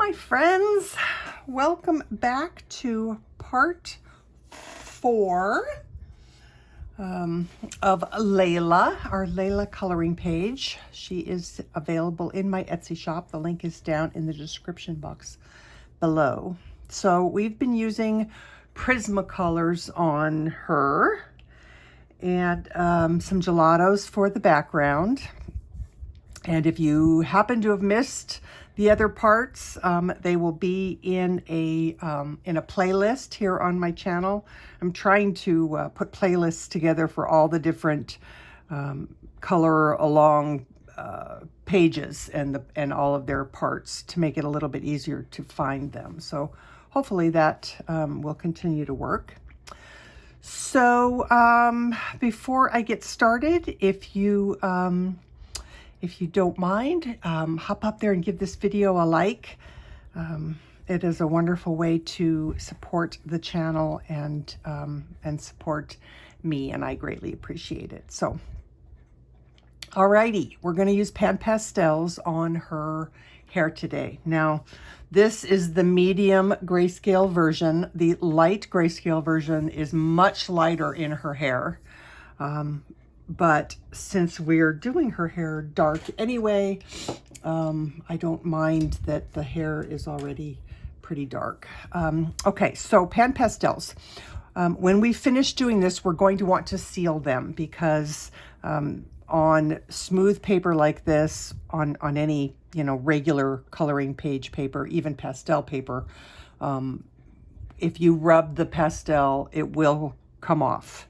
my friends, welcome back to part 4 of Layla, our Layla coloring page. She is available in my Etsy shop. The link is down in the description box below. So we've been using Prisma colors on her and some gelatos for the background. And if you happen to have missed the other parts, they will be in a playlist here on my channel. I'm trying to put playlists together for all the different color along pages and all of their parts to make it a little bit easier to find them. So hopefully that will continue to work. So before I get started, if you don't mind, hop up there and give this video a like. It is a wonderful way to support the channel and support me, and I greatly appreciate it. So, alrighty, we're going to use Panpastels on her hair today. Now, this is the medium grayscale version. The light grayscale version is much lighter in her hair. But since we're doing her hair dark anyway, I don't mind that the hair is already pretty dark. Okay, so Panpastels. When we finish doing this, we're going to want to seal them because on smooth paper like this, on any, regular coloring page paper, even pastel paper, if you rub the pastel, it will come off.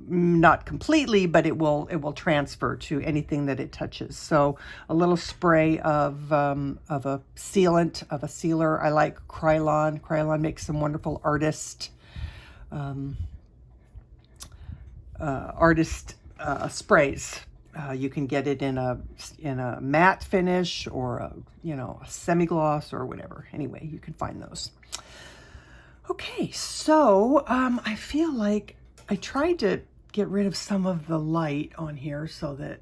Not completely, but it will transfer to anything that it touches. So a little spray of a sealant, of a sealer. I like Krylon. Krylon makes some wonderful artist sprays. You can get it in a matte finish or a semi-gloss or whatever. Anyway, you can find those. Okay, so I feel like I tried to get rid of some of the light on here so that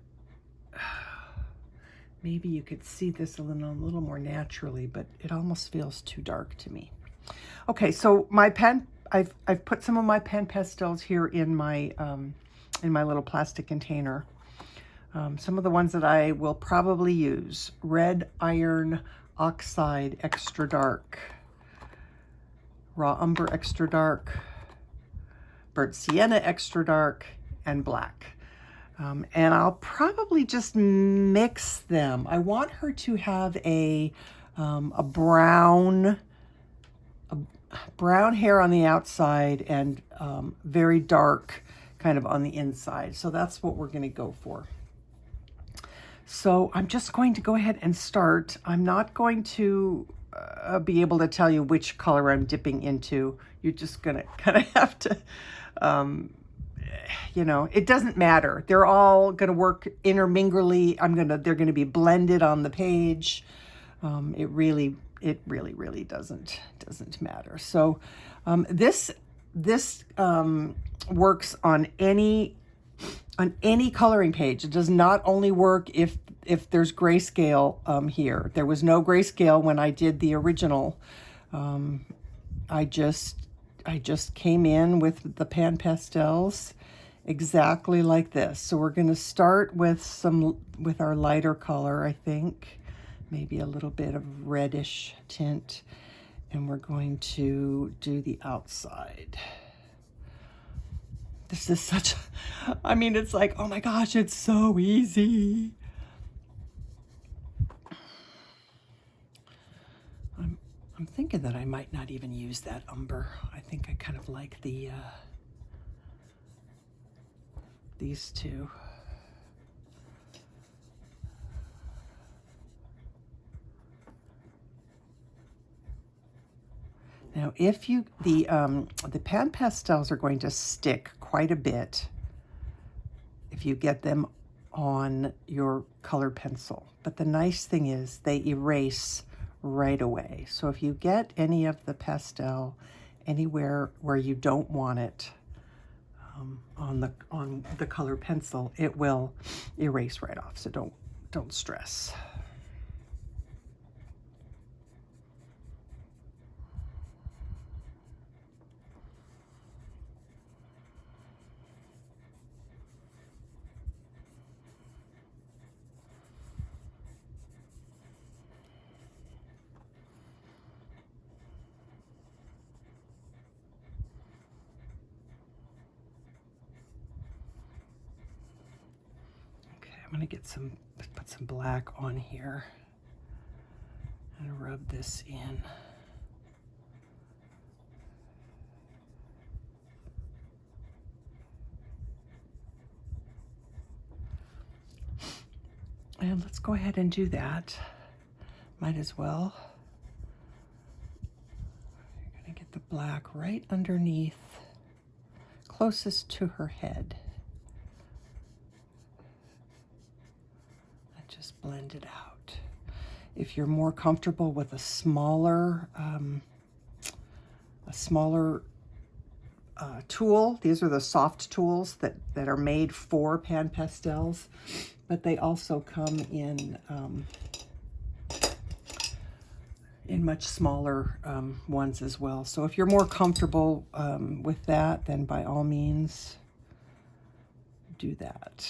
maybe you could see this a little more naturally, but it almost feels too dark to me. Okay, so I've put some of my Panpastels here in my little plastic container. Some of the ones that I will probably use: Red Iron Oxide Extra Dark, Raw Umber Extra Dark, Beige Sienna Extra Dark, and Black. And I'll probably just mix them. I want her to have a brown hair on the outside and very dark kind of on the inside. So that's what we're going to go for. So I'm just going to go ahead and start. I'm not going to be able to tell you which color I'm dipping into. You're just going to kind of have to... it doesn't matter. They're all going to work interminglingly. They're going to be blended on the page. It really doesn't matter. So, this works on any coloring page. It does not only work if there's grayscale here. There was no grayscale when I did the original. I just came in with the Panpastels exactly like this. So we're going to start with our lighter color, I think, maybe a little bit of reddish tint, and we're going to do the outside. This is such, it's like, oh my gosh, it's so easy. I'm thinking that I might not even use that umber. I think I kind of like these two. Now, if the Panpastels are going to stick quite a bit if you get them on your color pencil. But the nice thing is they erase right away. So if you get any of the pastel anywhere where you don't want it on the color pencil, it will erase right off. So don't stress. I'm gonna get some, put some black on here and rub this in. And let's go ahead and do that. Might as well. You're gonna get the black right underneath, closest to her head. And just blend it out. If you're more comfortable with a smaller tool, these are the soft tools that are made for Panpastels, but they also come in much smaller ones as well. So if you're more comfortable with that, then by all means do that.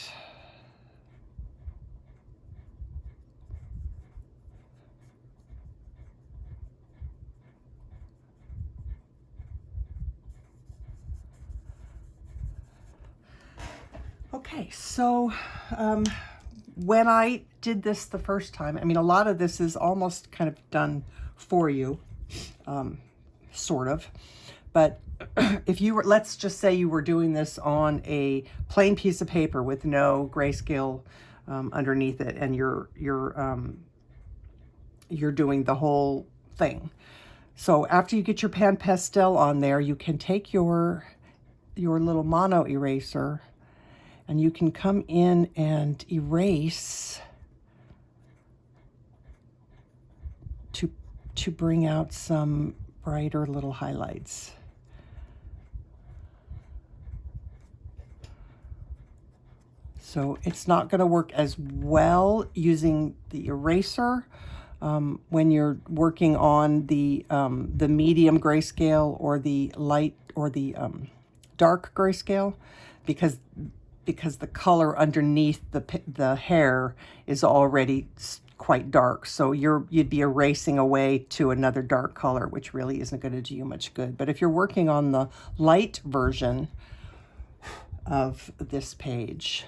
Okay, so when I did this the first time, I mean, a lot of this is almost kind of done for you, sort of. But if you were, let's just say you were doing this on a plain piece of paper with no grayscale underneath it, and you're doing the whole thing. So after you get your Panpastel on there, you can take your little mono eraser, and you can come in and erase to bring out some brighter little highlights. So it's not going to work as well using the eraser when you're working on the medium grayscale or the light or the dark grayscale, because the color underneath the hair is already quite dark. So you'd be erasing away to another dark color, which really isn't going to do you much good. But if you're working on the light version of this page,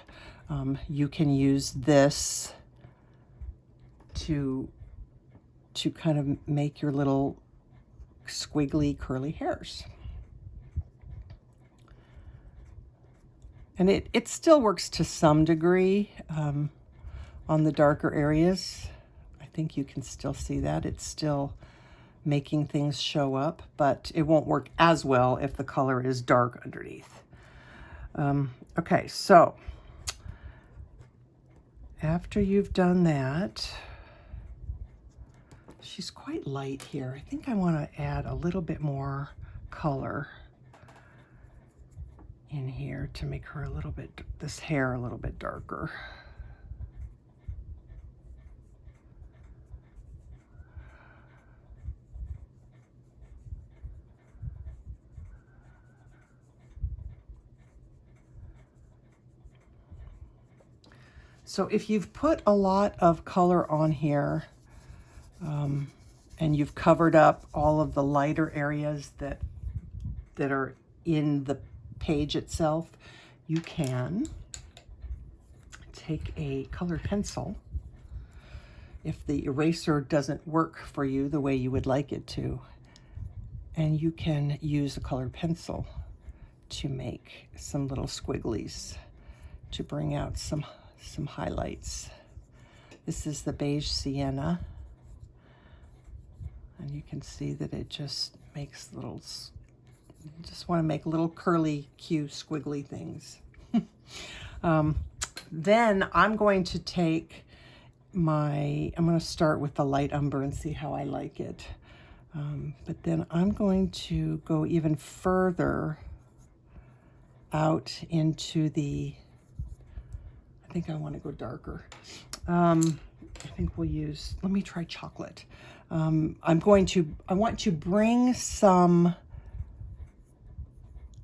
you can use this to kind of make your little squiggly curly hairs. And it still works to some degree on the darker areas. I think you can still see that. It's still making things show up, but it won't work as well if the color is dark underneath. Okay, so after you've done that, she's quite light here. I think I want to add a little bit more color in here to make her a little bit, this hair a little bit darker. So if you've put a lot of color on here, and you've covered up all of the lighter areas that are in the page itself, you can take a colored pencil. If the eraser doesn't work for you the way you would like it to, and you can use a colored pencil to make some little squigglies to bring out some highlights. This is the Beige Sienna, and you can see that it just makes little, you just want to make little curly, cute, squiggly things. Then I'm going to take I'm going to start with the light umber and see how I like it. But then I'm going to go even further out into I think I want to go darker. I think we'll use, let me try chocolate. I want to bring some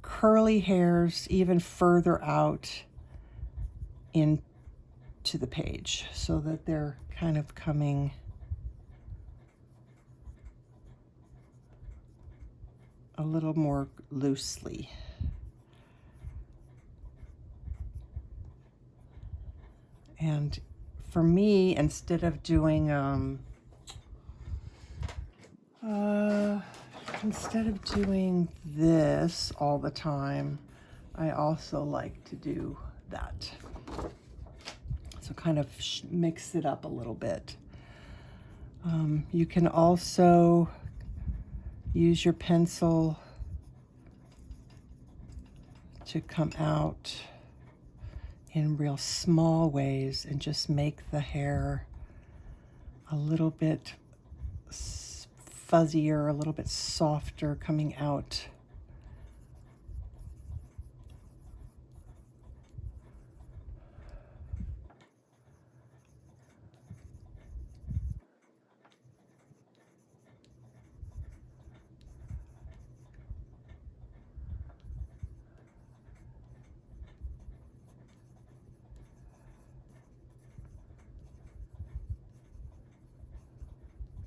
curly hairs even further out into the page so that they're kind of coming a little more loosely. And for me, instead of doing this all the time, I also like to do that. So kind of mix it up a little bit. You can also use your pencil to come out in real small ways and just make the hair a little bit fuzzier, a little bit softer coming out.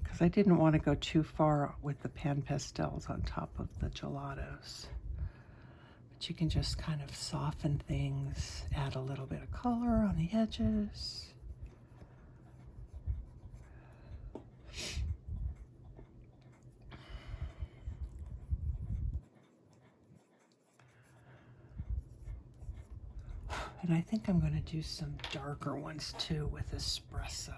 Because I didn't want to go too far with the Panpastels on top of the gelatos. But you can just kind of soften things, add a little bit of color on the edges. And I think I'm going to do some darker ones too with Espresso.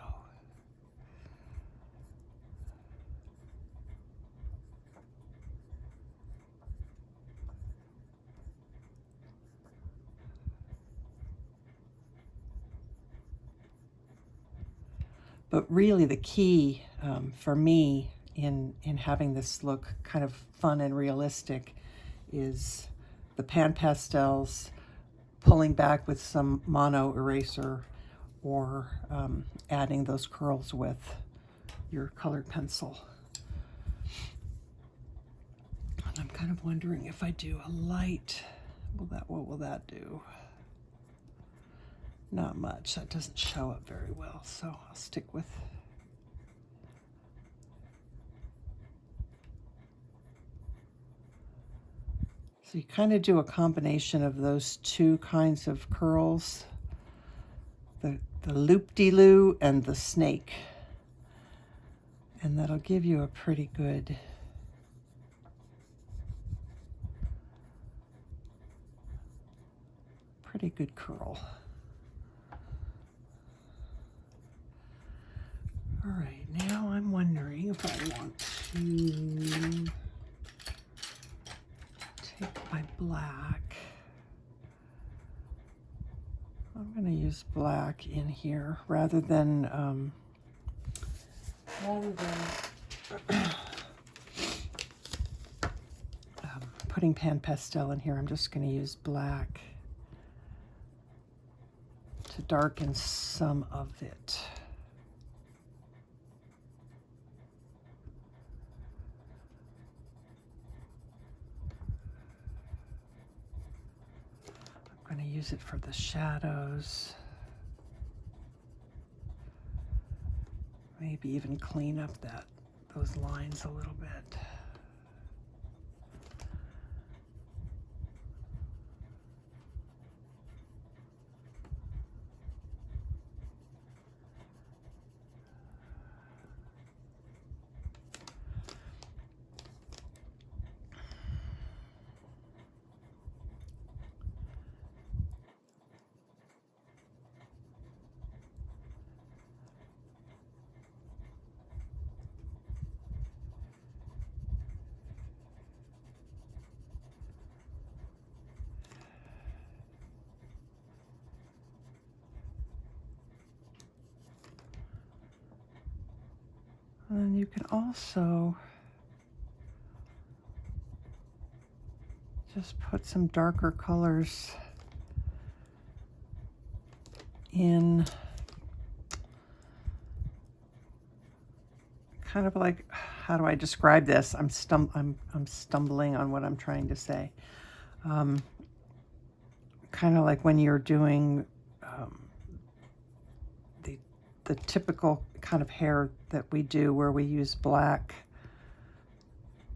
But really the key for me in having this look kind of fun and realistic is the Panpastels, pulling back with some mono eraser, or adding those curls with your colored pencil. And I'm kind of wondering if I do a light, what will that do? Not much. That doesn't show up very well, so I'll stick with. So you kind of do a combination of those two kinds of curls, the loop-de-loo and the snake. And that'll give you a pretty good curl. All right, now I'm wondering if I want to take my black. I'm going to use black in here rather than putting Panpastel in here. I'm just going to use black to darken some of it. I'm going to use it for the shadows. Maybe even clean up those lines a little bit. And you can also just put some darker colors in, kind of like, how do I describe this? I'm stumbling on what I'm trying to say. Kind of like when you're doing the typical kind of hair that we do, where we use black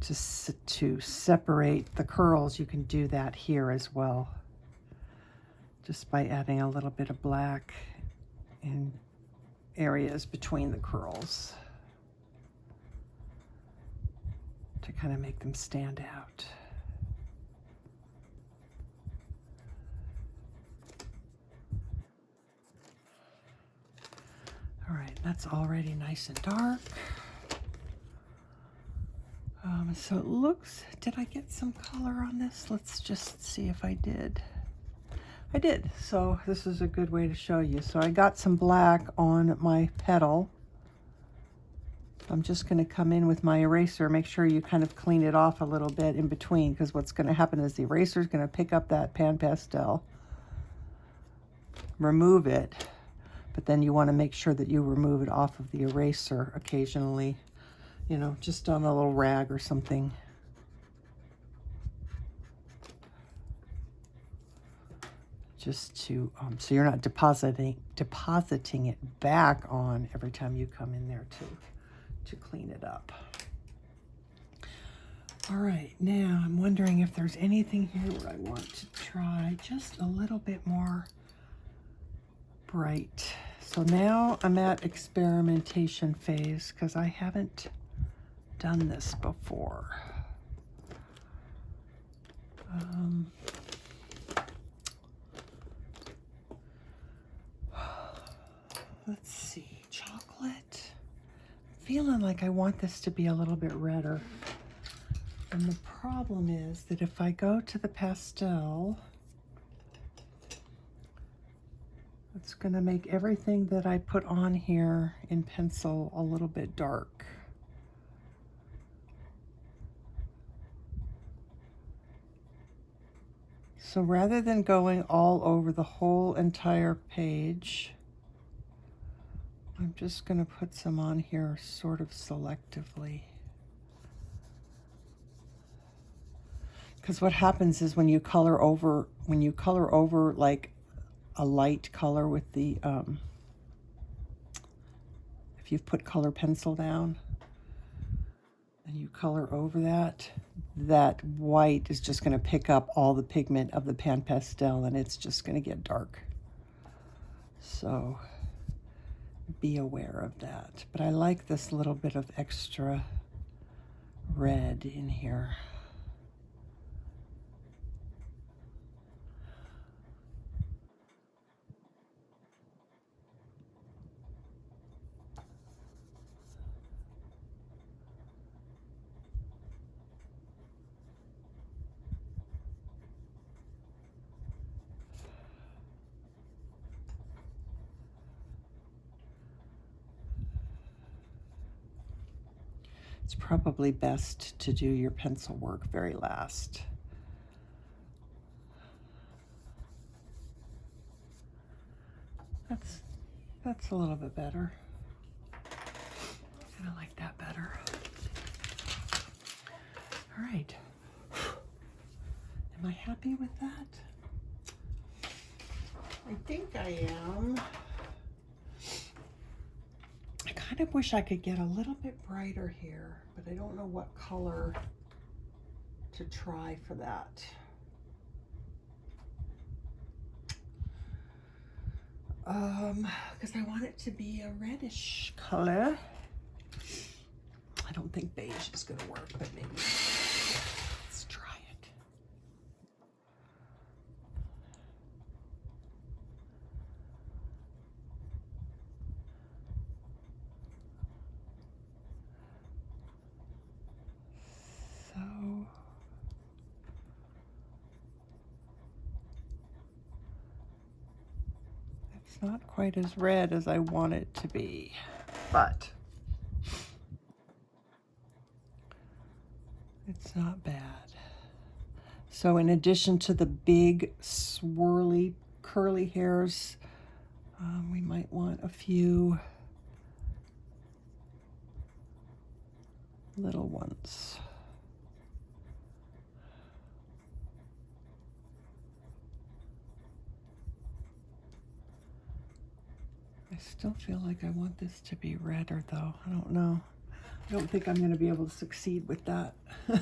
to separate the curls. You can do that here as well, just by adding a little bit of black in areas between the curls to kind of make them stand out. All right, that's already nice and dark. So it looks, did I get some color on this? Let's just see if I did. I did, so this is a good way to show you. So I got some black on my petal. I'm just gonna come in with my eraser, make sure you kind of clean it off a little bit in between, because what's gonna happen is the eraser is gonna pick up that pan pastel, remove it, but then you wanna make sure that you remove it off of the eraser occasionally, you know, just on a little rag or something. Just to, so you're not depositing it back on every time you come in there to clean it up. All right, now I'm wondering if there's anything here where I want to try just a little bit more bright. So now I'm at experimentation phase because I haven't done this before. Let's see, chocolate. I'm feeling like I want this to be a little bit redder. And the problem is that if I go to the pastel, it's gonna make everything that I put on here in pencil a little bit dark. So rather than going all over the whole entire page, I'm just going to put some on here sort of selectively. Because what happens is when you color over like a light color with the, if you've put color pencil down and you color over that, that white is just going to pick up all the pigment of the pan pastel and it's just going to get dark. So be aware of that. But I like this little bit of extra red in here. It's probably best to do your pencil work very last. That's a little bit better. I like that better. All right. Am I happy with that? I think I am. I kind of wish I could get a little bit brighter here, but I don't know what color to try for that. Because I want it to be a reddish color. I don't think beige is going to work, but maybe let's try it. So it's not quite as red as I want it to be, but it's not bad. So in addition to the big swirly curly hairs, we might want a few little ones. I still feel like I want this to be redder though. I don't know. I don't think I'm going to be able to succeed with that. But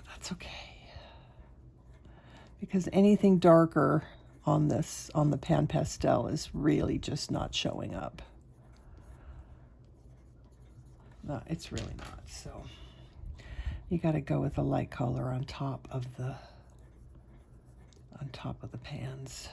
that's okay. Because anything darker on this, on the Pan Pastel, is really just not showing up. No, it's really not. So you got to go with a light color on top of the pans.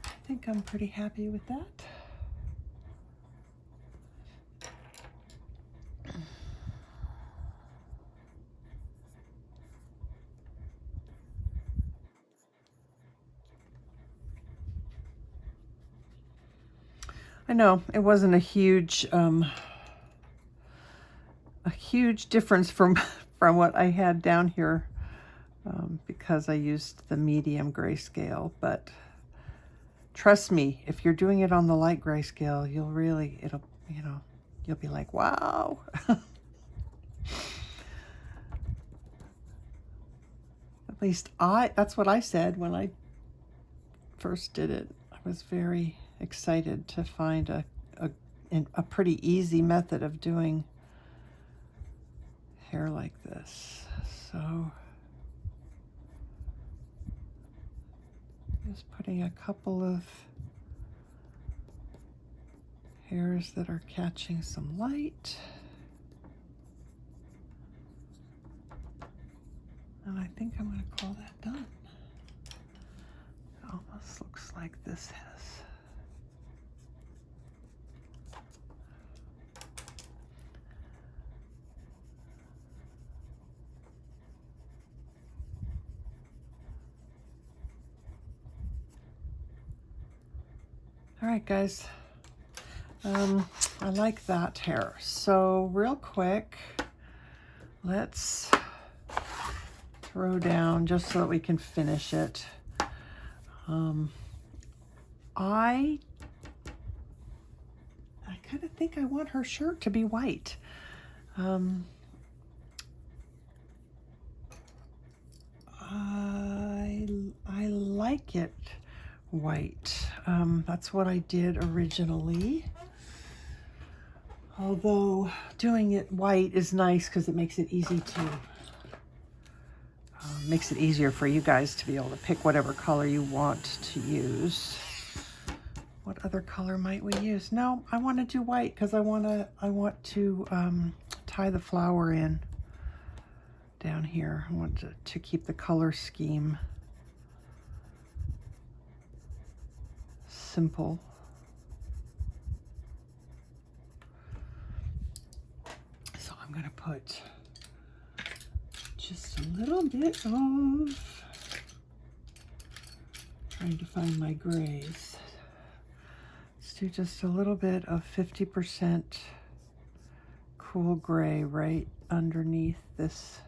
I think I'm pretty happy with that. I know it wasn't a huge difference from what I had down here because I used the medium grayscale, but trust me, if you're doing it on the light grayscale, you'll be like, wow. At least that's what I said when I first did it. I was very excited to find a pretty easy method of doing hair like this. So just putting a couple of hairs that are catching some light. And I think I'm going to call that done. It almost looks like this has. All right, guys. I like that hair. So real quick, let's throw down just so that we can finish it. I kind of think I want her shirt to be white. I like it white. That's what I did originally. Although doing it white is nice because it makes it easy to makes it easier for you guys to be able to pick whatever color you want to use. What other color might we use? No, I want to do white because I want to tie the flower in down here. I want to keep the color scheme simple. So I'm going to put just a little bit of, trying to find my grays. Let's do just a little bit of 50% cool gray right underneath this.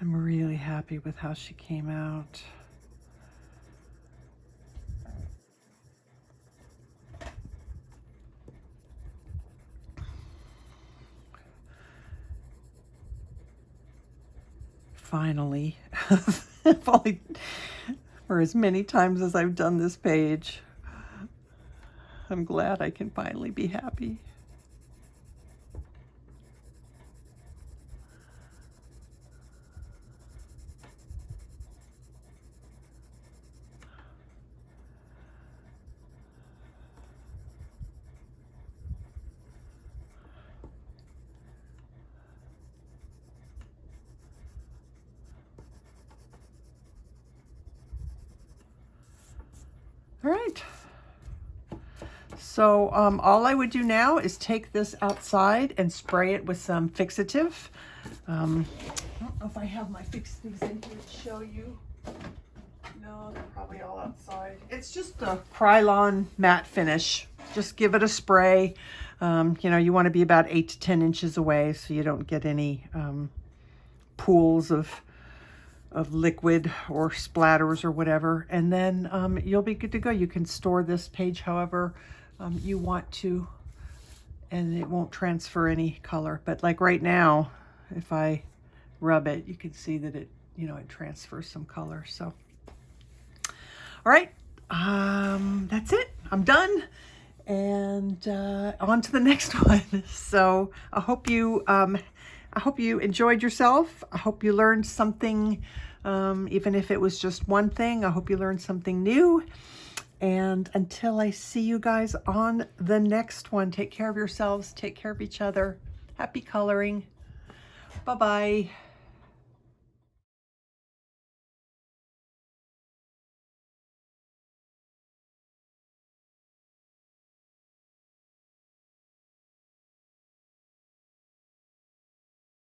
I'm really happy with how she came out. Finally, for as many times as I've done this page, I'm glad I can finally be happy. All right, so all I would do now is take this outside and spray it with some fixative. I don't know if I have my fixatives in here to show you. No, they're probably all outside. It's just a Krylon matte finish. Just give it a spray. You know, you want to be about 8 to 10 inches away so you don't get any pools of liquid or splatters or whatever. And then you'll be good to go. You can store this page however you want to, and it won't transfer any color. But like right now, if I rub it, you can see that it, you know, it transfers some color. So, all right, that's it. I'm done. And on to the next one. So I hope you enjoyed yourself. I hope you learned something, even if it was just one thing. I hope you learned something new. And until I see you guys on the next one, take care of yourselves, take care of each other. Happy coloring. Bye-bye.